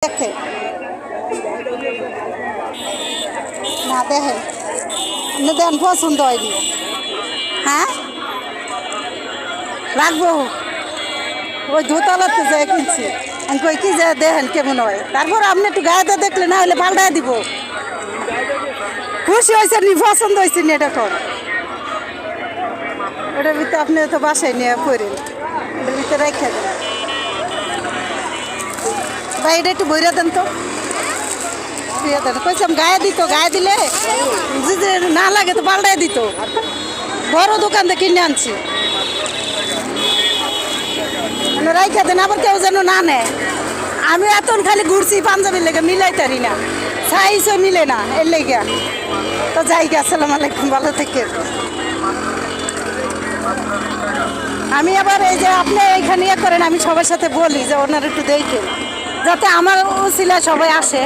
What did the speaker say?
দেখে না দেখেন আপনি দেন পছন্দ হয়নি। হ্যাঁ রাখবো ওই দোতলাতে যাই কিনছি আমি কই কি যে দেখেন কেমন হয়, তারপর আপনি একটু গায়েতে দেখলে না হলে পাল্টায় দিব। খুশি হয়েছে নি, পছন্দ হয়েছে নি, এটা কর ওটার ভিতরে আপনি তো বাসায় নিয়ে পড়েন, ওটার ভিতরে রেখে দেন ভাই, এটা একটু বইরা দেন তো। কইছিলাম গায়ে দিত, গায়ে দিলে যদি না লাগে তো পাল্টায় দিত। বড় দোকান থেকে কিনে আনছি, রাইখা দেন আবার কেউ যেন না নেয়। আমি এতন খালি ঘুরছি পাঞ্জাবির লেগে, মিলাই তারি না, সাইজও মিলে না, এর লেগে তো যাই গে। আসসালামু আলাইকুম, ভালো থেকে। আমি আবার এই যে আপনি এইখানে ইয়ে করেন, আমি সবার সাথে বলি যে ওনার একটু দেখেন, যাতে আমার উছিলা সবাই আসে।